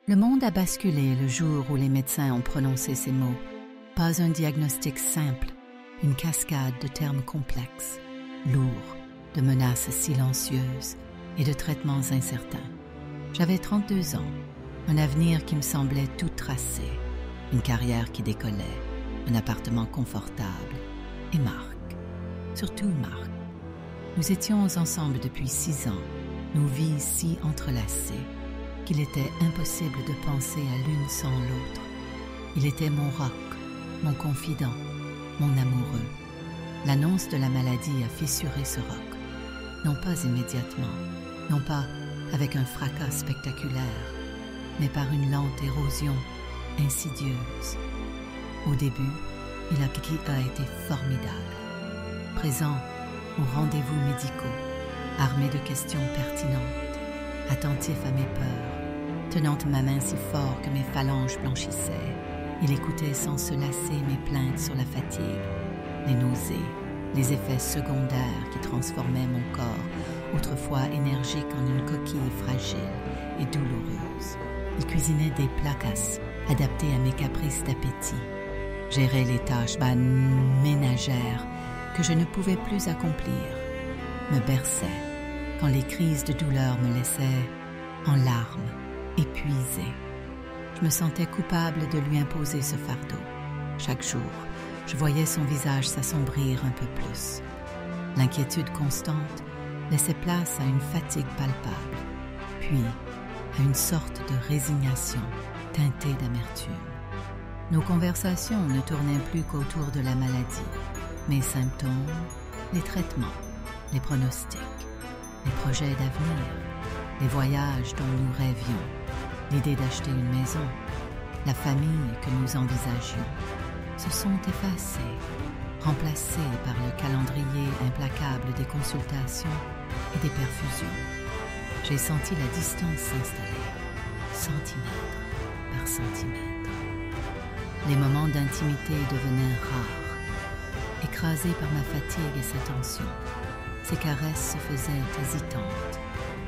Le monde a basculé le jour où les médecins ont prononcé ces mots. Pas un diagnostic simple, une cascade de termes complexes, lourds, de menaces silencieuses et de traitements incertains. J'avais 32 ans, un avenir qui me semblait tout tracé, une carrière qui décollait, un appartement confortable et Marc, surtout Marc. Nous étions ensemble depuis 6 ans, nos vies si entrelacées qu'il était impossible de penser à l'une sans l'autre. Il était mon roc, mon confident, mon amoureux. L'annonce de la maladie a fissuré ce roc, non pas immédiatement, non pas avec un fracas spectaculaire, mais par une lente érosion insidieuse. Au début, il a été formidable, présent aux rendez-vous médicaux, armé de questions pertinentes, attentif à mes peurs, tenant ma main si fort que mes phalanges blanchissaient. Il écoutait sans se lasser mes plaintes sur la fatigue, les nausées, les effets secondaires qui transformaient mon corps, autrefois énergique, en une coquille fragile et douloureuse. Il cuisinait des plats adaptés à mes caprices d'appétit, gérait les tâches ménagères que je ne pouvais plus accomplir, me berçait quand les crises de douleur me laissaient en larmes, épuisée. Je me sentais coupable de lui imposer ce fardeau. Chaque jour, je voyais son visage s'assombrir un peu plus. L'inquiétude constante laissait place à une fatigue palpable, puis à une sorte de résignation teintée d'amertume. Nos conversations ne tournaient plus qu'autour de la maladie, mes symptômes, les traitements, les pronostics, les projets d'avenir, les voyages dont nous rêvions, l'idée d'acheter une maison, la famille que nous envisagions, se sont effacés, remplacés par le calendrier implacable des consultations et des perfusions. J'ai senti la distance s'installer, centimètre par centimètre. Les moments d'intimité devenaient rares, écrasés par ma fatigue et sa tension. Ses caresses se faisaient hésitantes,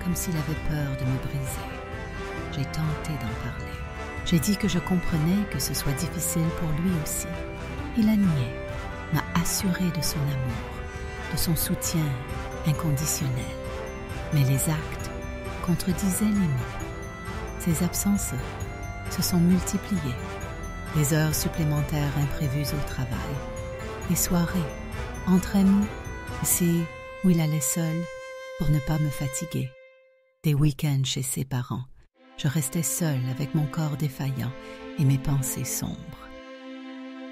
comme s'il avait peur de me briser. J'ai tenté d'en parler. J'ai dit que je comprenais que ce soit difficile pour lui aussi. Il a nié, m'a assuré de son amour, de son soutien inconditionnel. Mais les actes contredisaient les mots. Ces absences se sont multipliées. Les heures supplémentaires imprévues au travail, les soirées, entre amis, ici où il allait seul pour ne pas me fatiguer, des week-ends chez ses parents. Je restais seule avec mon corps défaillant et mes pensées sombres.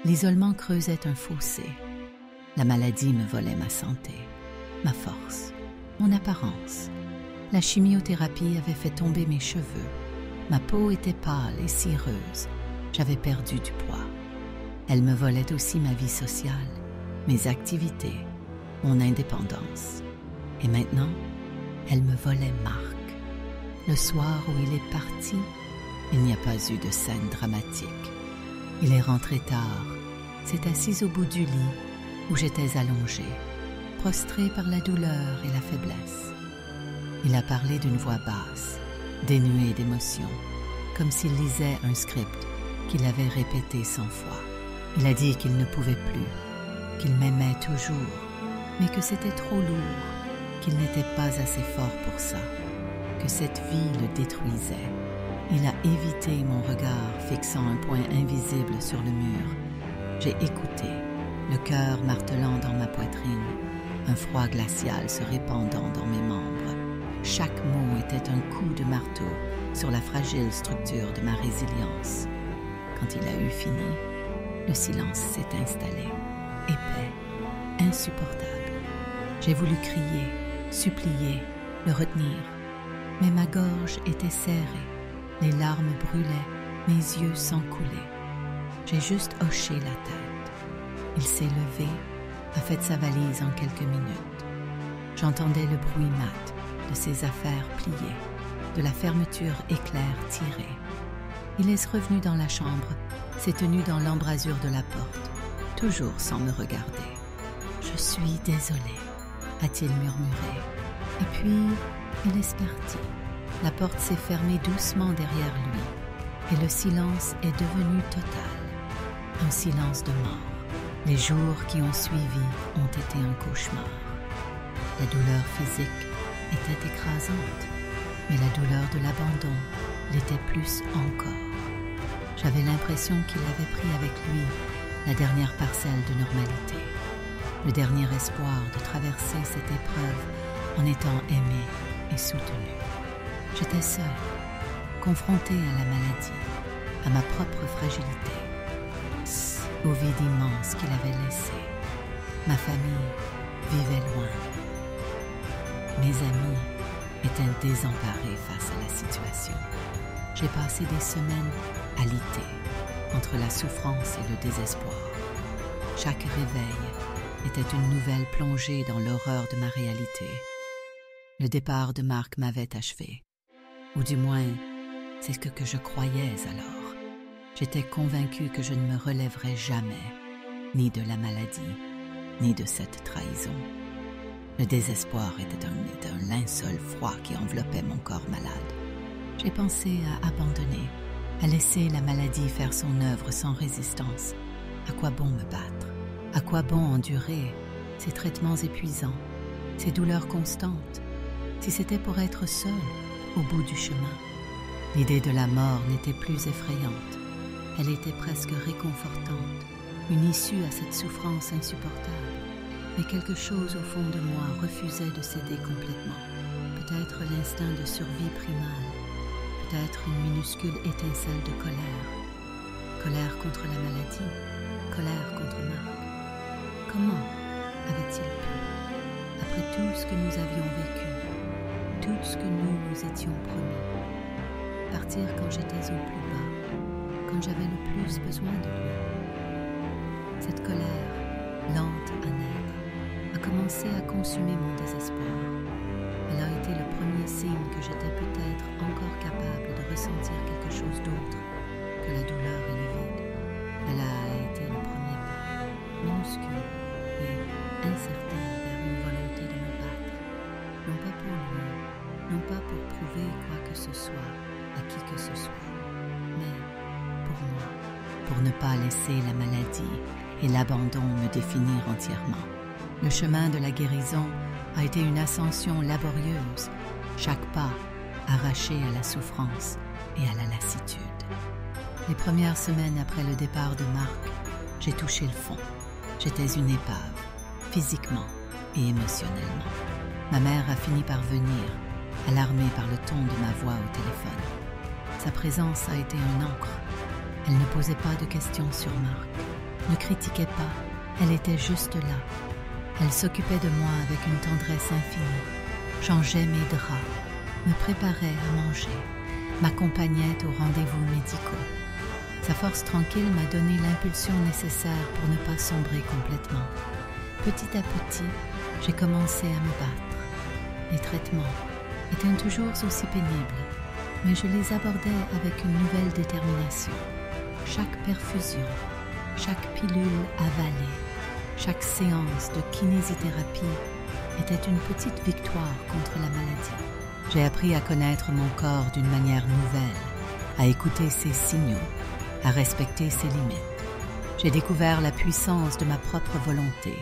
L'isolement creusait un fossé. La maladie me volait ma santé, ma force, mon apparence. La chimiothérapie avait fait tomber mes cheveux. Ma peau était pâle et cireuse. J'avais perdu du poids. Elle me volait aussi ma vie sociale, mes activités, mon indépendance. Et maintenant, elle me volait Marc. Le soir où il est parti, il n'y a pas eu de scène dramatique. Il est rentré tard, s'est assis au bout du lit où j'étais allongée, prostrée par la douleur et la faiblesse. Il a parlé d'une voix basse, dénuée d'émotion, comme s'il lisait un script qu'il avait répété 100 fois. Il a dit qu'il ne pouvait plus, qu'il m'aimait toujours, mais que c'était trop lourd, qu'il n'était pas assez fort pour ça, que cette vie le détruisait. Il a évité mon regard fixant un point invisible sur le mur. J'ai écouté, le cœur martelant dans ma poitrine, un froid glacial se répandant dans mes membres. Chaque mot était un coup de marteau sur la fragile structure de ma résilience. Quand il a eu fini, le silence s'est installé, épais, insupportable. J'ai voulu crier, supplier, le retenir, mais ma gorge était serrée, les larmes brûlaient, mes yeux s'encoulaient. J'ai juste hoché la tête. Il s'est levé, a fait sa valise en quelques minutes. J'entendais le bruit mat de ses affaires pliées, de la fermeture éclair tirée. Il est revenu dans la chambre, s'est tenu dans l'embrasure de la porte, toujours sans me regarder. « Je suis désolée », a-t-il murmuré. Et puis, il est parti. La porte s'est fermée doucement derrière lui. et le silence est devenu total, un silence de mort. Les jours qui ont suivi ont été un cauchemar. La douleur physique était écrasante, mais la douleur de l'abandon l'était plus encore. J'avais l'impression qu'il avait pris avec lui la dernière parcelle de normalité, le dernier espoir de traverser cette épreuve en étant aimé et soutenu. J'étais seule, confrontée à la maladie, à ma propre fragilité, au vide immense qu'il avait laissé. Ma famille vivait loin. Mes amis étaient désemparés face à la situation. J'ai passé des semaines alitée entre la souffrance et le désespoir. Chaque réveil était une nouvelle plongée dans l'horreur de ma réalité. Le départ de Marc m'avait achevé, ou du moins, c'est ce que je croyais alors. J'étais convaincue que je ne me relèverais jamais, ni de la maladie, ni de cette trahison. Le désespoir était un linceul froid qui enveloppait mon corps malade. J'ai pensé à abandonner, à laisser la maladie faire son œuvre sans résistance. À quoi bon me battre? À quoi bon endurer ces traitements épuisants, ces douleurs constantes, si c'était pour être seule au bout du chemin? L'idée de la mort n'était plus effrayante. Elle était presque réconfortante, une issue à cette souffrance insupportable. Mais quelque chose au fond de moi refusait de céder complètement. Peut-être l'instinct de survie primale, peut-être une minuscule étincelle de colère. Colère contre la maladie, colère contre Marc. Comment avait-il pu, après tout ce que nous avions vécu, tout ce que nous étions promis, partir quand j'étais au plus bas, quand j'avais le plus besoin de lui? Cette colère, lente à naître, a commencé à consumer mon désespoir. Elle a été le premier signe que j'étais peut-être encore capable de ressentir quelque chose d'autre que la douleur et le vide. Elle a été le premier pas, minuscule et incertain vers une volonté de me battre. Non pas pour lui, non pas pour prouver quoi que ce soit à qui que ce soit, mais pour moi, pour ne pas laisser la maladie et l'abandon me définir entièrement. Le chemin de la guérison a été une ascension laborieuse, chaque pas arraché à la souffrance et à la lassitude. Les premières semaines après le départ de Marc, j'ai touché le fond. J'étais une épave, physiquement et émotionnellement. Ma mère a fini par venir, alarmée par le ton de ma voix au téléphone. Sa présence a été un ancre. Elle ne posait pas de questions sur Marc, ne critiquait pas, elle était juste là. Elle s'occupait de moi avec une tendresse infinie, changeait mes draps, me préparait à manger, m'accompagnait aux rendez-vous médicaux. Sa force tranquille m'a donné l'impulsion nécessaire pour ne pas sombrer complètement. Petit à petit, j'ai commencé à me battre. Les traitements étaient toujours aussi pénibles, mais je les abordais avec une nouvelle détermination. Chaque perfusion, chaque pilule avalée, chaque séance de kinésithérapie était une petite victoire contre la maladie. J'ai appris à connaître mon corps d'une manière nouvelle, à écouter ses signaux, à respecter ses limites. J'ai découvert la puissance de ma propre volonté.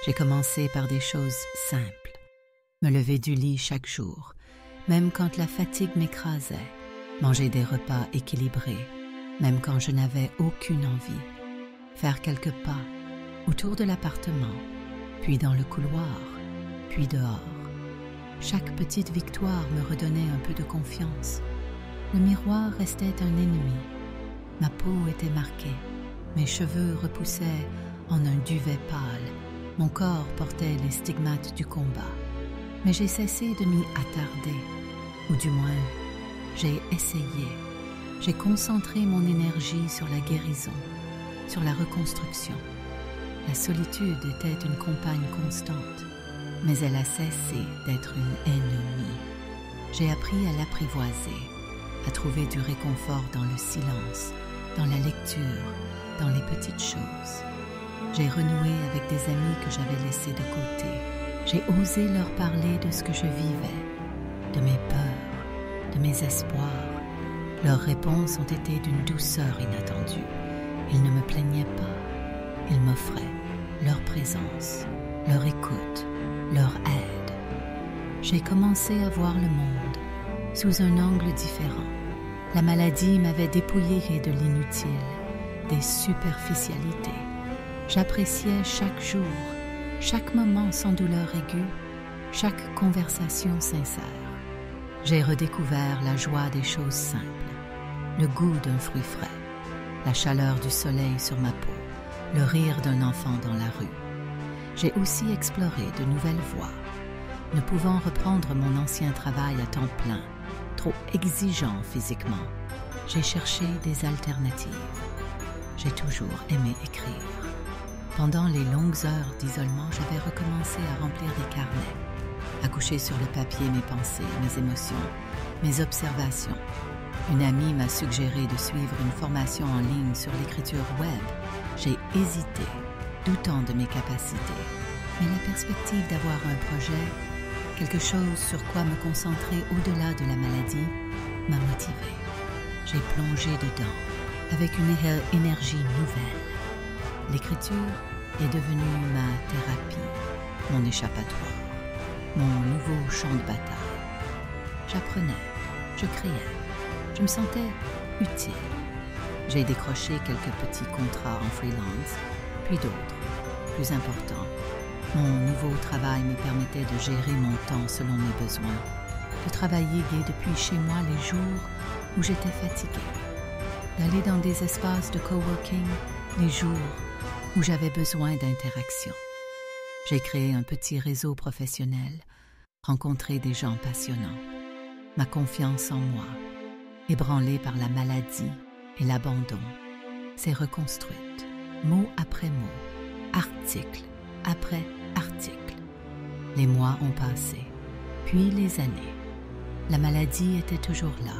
J'ai commencé par des choses simples. Me lever du lit chaque jour, même quand la fatigue m'écrasait. Manger des repas équilibrés, même quand je n'avais aucune envie. Faire quelques pas autour de l'appartement, puis dans le couloir, puis dehors. Chaque petite victoire me redonnait un peu de confiance. Le miroir restait un ennemi. Ma peau était marquée, mes cheveux repoussaient en un duvet pâle, mon corps portait les stigmates du combat. Mais j'ai cessé de m'y attarder, ou du moins, j'ai essayé. J'ai concentré mon énergie sur la guérison, sur la reconstruction. La solitude était une compagne constante, mais elle a cessé d'être une ennemie. J'ai appris à l'apprivoiser, à trouver du réconfort dans le silence, dans la lecture, dans les petites choses. J'ai renoué avec des amis que j'avais laissés de côté. J'ai osé leur parler de ce que je vivais, de mes peurs, de mes espoirs. Leurs réponses ont été d'une douceur inattendue. Ils ne me plaignaient pas. Ils m'offraient leur présence, leur écoute, leur aide. J'ai commencé à voir le monde sous un angle différent. La maladie m'avait dépouillé de l'inutile, des superficialités. J'appréciais chaque jour, chaque moment sans douleur aiguë, chaque conversation sincère. J'ai redécouvert la joie des choses simples, le goût d'un fruit frais, la chaleur du soleil sur ma peau, le rire d'un enfant dans la rue. J'ai aussi exploré de nouvelles voies. Ne pouvant reprendre mon ancien travail à temps plein, trop exigeant physiquement, j'ai cherché des alternatives. J'ai toujours aimé écrire. Pendant les longues heures d'isolement, j'avais recommencé à remplir des carnets, à coucher sur le papier mes pensées, mes émotions, mes observations. Une amie m'a suggéré de suivre une formation en ligne sur l'écriture web. J'ai hésité, doutant de mes capacités, mais la perspective d'avoir un projet, quelque chose sur quoi me concentrer au-delà de la maladie, m'a motivée. J'ai plongé dedans avec une énergie nouvelle. L'écriture est devenue ma thérapie, mon échappatoire, mon nouveau champ de bataille. J'apprenais, je créais, je me sentais utile. J'ai décroché quelques petits contrats en freelance, puis d'autres, plus importants. Mon nouveau travail me permettait de gérer mon temps selon mes besoins, de travailler depuis chez moi les jours où j'étais fatiguée, d'aller dans des espaces de coworking les jours où j'avais besoin d'interaction. J'ai créé un petit réseau professionnel, rencontré des gens passionnants. Ma confiance en moi, ébranlée par la maladie et l'abandon, s'est reconstruite, mot après mot, article après article. Les mois ont passé, puis les années. La maladie était toujours là,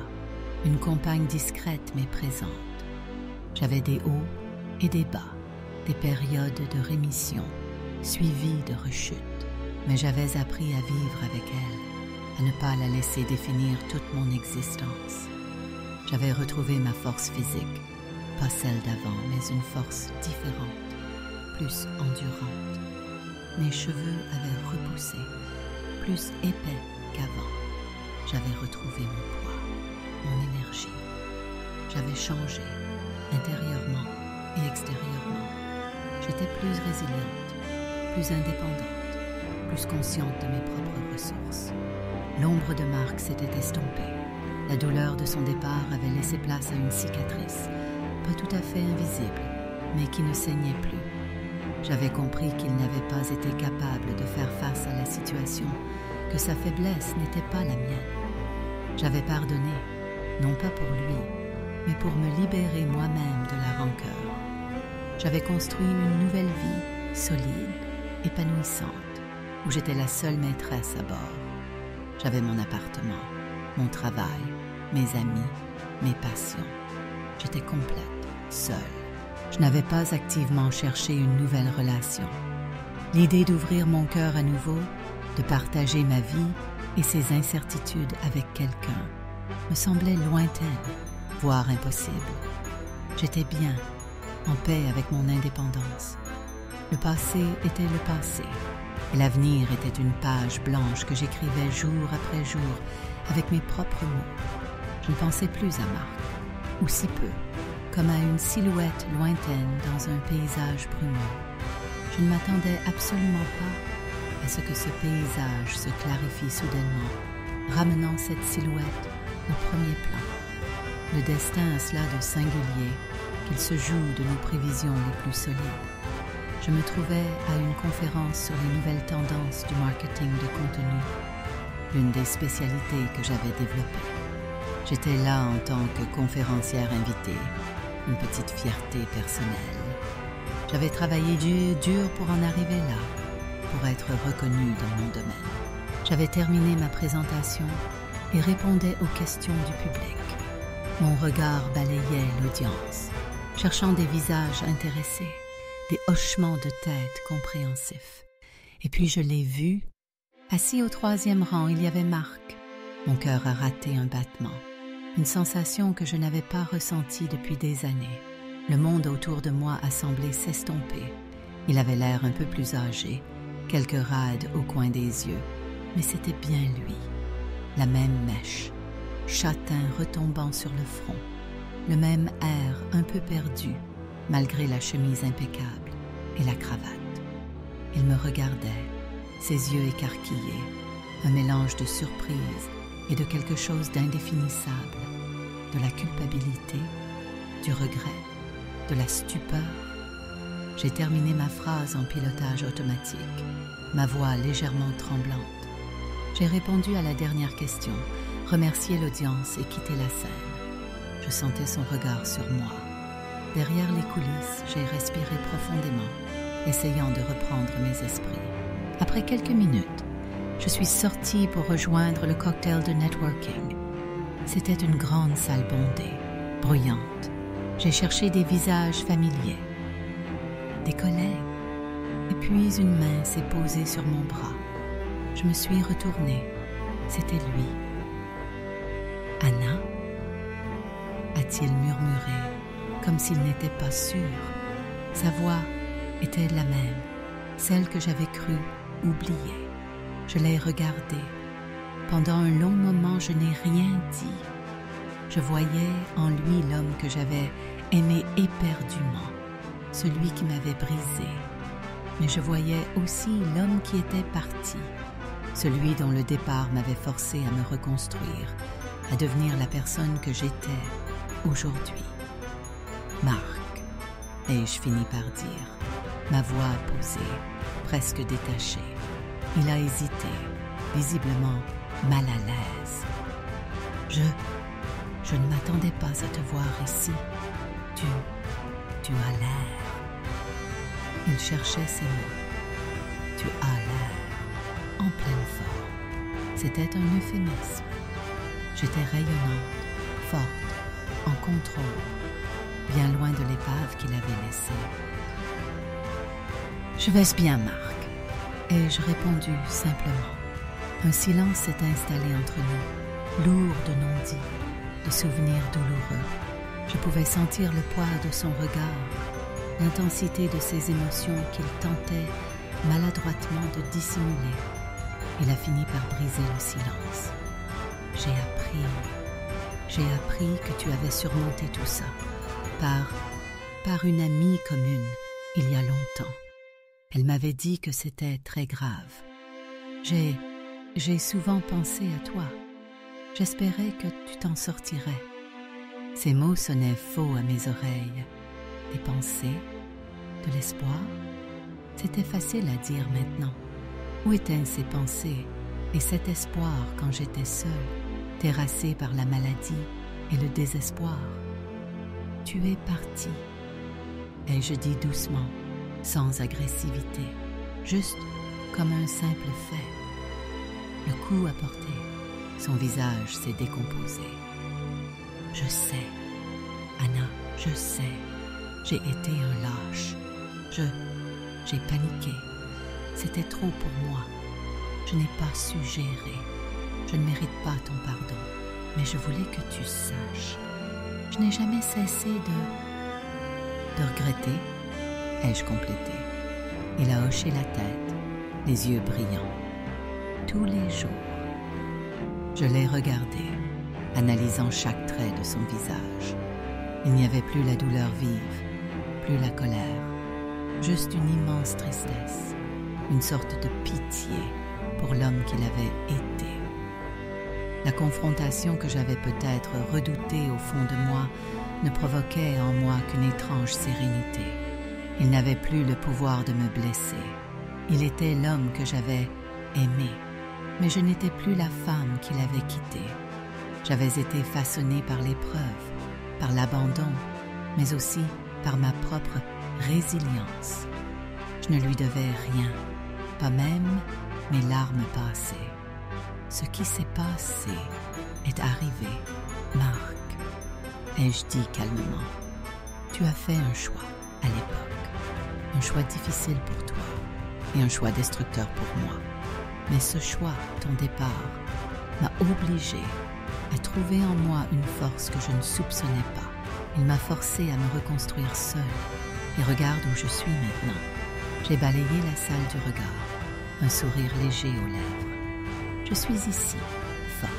une compagne discrète mais présente. J'avais des hauts et des bas, des périodes de rémission, suivies de rechutes, mais j'avais appris à vivre avec elle, à ne pas la laisser définir toute mon existence. J'avais retrouvé ma force physique, pas celle d'avant, mais une force différente, plus endurante. Mes cheveux avaient repoussé, plus épais qu'avant. J'avais retrouvé mon poids, mon énergie. J'avais changé, intérieurement et extérieurement. J'étais plus résiliente, plus indépendante, plus consciente de mes propres ressources. L'ombre de Marc s'était estompée. La douleur de son départ avait laissé place à une cicatrice, pas tout à fait invisible, mais qui ne saignait plus. J'avais compris qu'il n'avait pas été capable de faire face à la situation, que sa faiblesse n'était pas la mienne. J'avais pardonné, non pas pour lui, mais pour me libérer moi-même de la rancœur. J'avais construit une nouvelle vie, solide, épanouissante, où j'étais la seule maîtresse à bord. J'avais mon appartement, mon travail, mes amis, mes passions. J'étais complète, seule. Je n'avais pas activement cherché une nouvelle relation. L'idée d'ouvrir mon cœur à nouveau, de partager ma vie et ses incertitudes avec quelqu'un, me semblait lointaine, voire impossible. J'étais bien, en paix avec mon indépendance. Le passé était le passé, et l'avenir était une page blanche que j'écrivais jour après jour avec mes propres mots. Je ne pensais plus à Marc, ou si peu, comme à une silhouette lointaine dans un paysage brumeux. Je ne m'attendais absolument pas à ce que ce paysage se clarifie soudainement, ramenant cette silhouette au premier plan. Le destin a cela de singulier qu'il se joue de nos prévisions les plus solides. Je me trouvais à une conférence sur les nouvelles tendances du marketing de contenu, l'une des spécialités que j'avais développées. J'étais là en tant que conférencière invitée, une petite fierté personnelle. J'avais travaillé dur pour en arriver là, pour être reconnue dans mon domaine. J'avais terminé ma présentation et répondais aux questions du public. Mon regard balayait l'audience, cherchant des visages intéressés, des hochements de tête compréhensifs. Et puis je l'ai vu. Assis au 3e rang, il y avait Marc. Mon cœur a raté un battement. une sensation que je n'avais pas ressentie depuis des années. Le monde autour de moi a semblé s'estomper. Il avait l'air un peu plus âgé, quelques rades au coin des yeux, mais c'était bien lui. La même mèche, châtain retombant sur le front, le même air un peu perdu, malgré la chemise impeccable et la cravate. Il me regardait, ses yeux écarquillés, un mélange de surprise et de quelque chose d'indéfinissable, de la culpabilité, du regret, de la stupeur. J'ai terminé ma phrase en pilotage automatique, ma voix légèrement tremblante. J'ai répondu à la dernière question, remercié l'audience et quitté la scène. Je sentais son regard sur moi. Derrière les coulisses, j'ai respiré profondément, essayant de reprendre mes esprits. Après quelques minutes, je suis sortie pour rejoindre le cocktail de networking. C'était une grande salle bondée, bruyante. J'ai cherché des visages familiers, des collègues, et puis une main s'est posée sur mon bras. Je me suis retournée. C'était lui. « Anna ?» a-t-il murmuré, comme s'il n'était pas sûr. Sa voix était la même, celle que j'avais cru oublier. Je l'ai regardé. Pendant un long moment, je n'ai rien dit. Je voyais en lui l'homme que j'avais aimé éperdument, celui qui m'avait brisé. Mais je voyais aussi l'homme qui était parti, celui dont le départ m'avait forcé à me reconstruire, à devenir la personne que j'étais aujourd'hui. Marc, ai-je fini par dire, ma voix posée, presque détachée. Il a hésité, visiblement mal à l'aise. Je ne m'attendais pas à te voir ici. Tu as l'air. Il cherchait ses mots. Tu as l'air en pleine forme. C'était un euphémisme. J'étais rayonnante, forte, en contrôle, bien loin de l'épave qu'il avait laissée. Je vais bien, Marc. Ai-je répondu simplement. Un silence s'est installé entre nous, lourd de non-dits, de souvenirs douloureux. Je pouvais sentir le poids de son regard, l'intensité de ses émotions qu'il tentait maladroitement de dissimuler. Il a fini par briser le silence. J'ai appris que tu avais surmonté tout ça, par une amie commune, il y a longtemps. Elle m'avait dit que c'était très grave. J'ai souvent pensé à toi. J'espérais que tu t'en sortirais. Ces mots sonnaient faux à mes oreilles. Des pensées, de l'espoir. C'était facile à dire maintenant. Où étaient ces pensées et cet espoir quand j'étais seule, terrassée par la maladie et le désespoir? Tu es parti, ai-je dit doucement, sans agressivité, juste comme un simple fait. Le coup a porté, son visage s'est décomposé. Je sais, Anna, je sais, j'ai été un lâche. J'ai paniqué. C'était trop pour moi. Je n'ai pas su gérer. Je ne mérite pas ton pardon, mais je voulais que tu saches. Je n'ai jamais cessé de regretter, ai-je complété. Il a hoché la tête, les yeux brillants. Tous les jours. Je l'ai regardé, analysant chaque trait de son visage. Il n'y avait plus la douleur vive, plus la colère, juste une immense tristesse, une sorte de pitié pour l'homme qu'il avait été. La confrontation que j'avais peut-être redoutée au fond de moi ne provoquait en moi qu'une étrange sérénité. Il n'avait plus le pouvoir de me blesser. Il était l'homme que j'avais aimé, mais je n'étais plus la femme qu'il avait quittée. J'avais été façonnée par l'épreuve, par l'abandon, mais aussi par ma propre résilience. Je ne lui devais rien, pas même mes larmes passées. Ce qui s'est passé est arrivé, Marc, ai-je dit calmement. Tu as fait un choix à l'époque, un choix difficile pour toi et un choix destructeur pour moi. Mais ce choix, ton départ, m'a obligé a trouvé en moi une force que je ne soupçonnais pas. Il m'a forcé à me reconstruire seule. Et regarde où je suis maintenant. J'ai balayé la salle du regard, un sourire léger aux lèvres. Je suis ici, forte,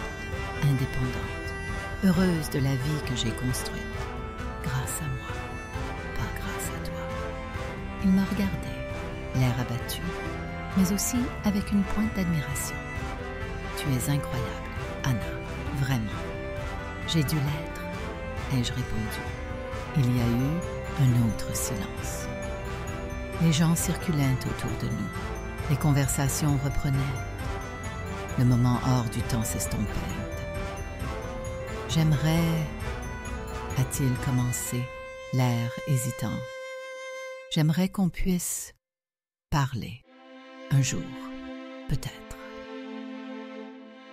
indépendante, heureuse de la vie que j'ai construite. Grâce à moi, pas grâce à toi. Il m'a regardé, l'air abattu, mais aussi avec une pointe d'admiration. Tu es incroyable, Anna, vraiment. J'ai dû l'être, ai-je répondu. Il y a eu un autre silence. Les gens circulaient autour de nous. Les conversations reprenaient. Le moment hors du temps s'estompait. J'aimerais, a-t-il commencé, l'air hésitant. J'aimerais qu'on puisse parler. Un jour, peut-être.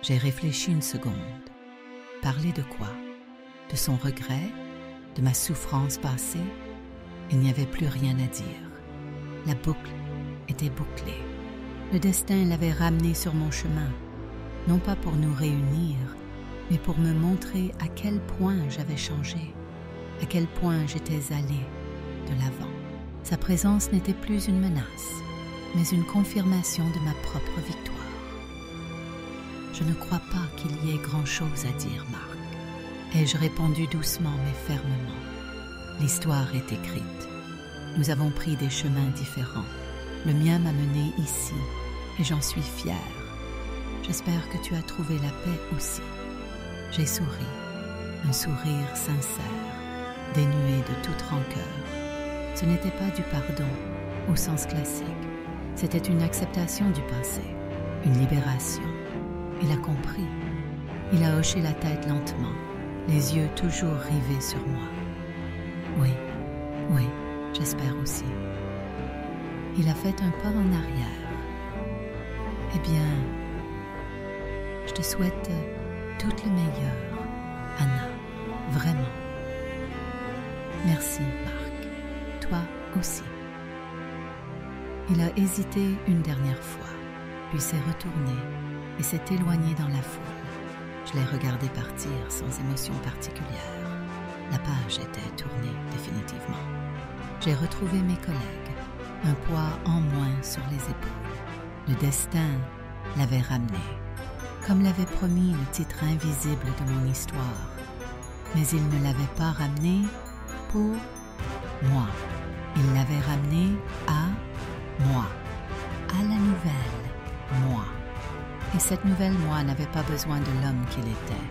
J'ai réfléchi une seconde. Parler de quoi? De son regret? De ma souffrance passée? Il n'y avait plus rien à dire. La boucle était bouclée. Le destin l'avait ramené sur mon chemin, non pas pour nous réunir, mais pour me montrer à quel point j'avais changé, à quel point j'étais allée de l'avant. Sa présence n'était plus une menace, mais une confirmation de ma propre victoire. Je ne crois pas qu'il y ait grand-chose à dire, Marc. Ai-je répondu doucement mais fermement. L'histoire est écrite. Nous avons pris des chemins différents. Le mien m'a mené ici, et j'en suis fière. J'espère que tu as trouvé la paix aussi. J'ai souri, un sourire sincère, dénué de toute rancœur. Ce n'était pas du pardon, au sens classique. C'était une acceptation du passé, une libération. Il a compris. Il a hoché la tête lentement, les yeux toujours rivés sur moi. Oui, j'espère aussi. Il a fait un pas en arrière. Eh bien, je te souhaite tout le meilleur, Anna, vraiment. Merci, Marc. Toi aussi. Il a hésité une dernière fois, puis s'est retourné et s'est éloigné dans la foule. Je l'ai regardé partir sans émotion particulière. La page était tournée définitivement. J'ai retrouvé mes collègues, un poids en moins sur les épaules. Le destin l'avait ramené, comme l'avait promis le titre invisible de mon histoire. Mais il ne l'avait pas ramené pour moi. Il l'avait ramené à moi, à la nouvelle moi. Et cette nouvelle moi n'avait pas besoin de l'homme qu'il était.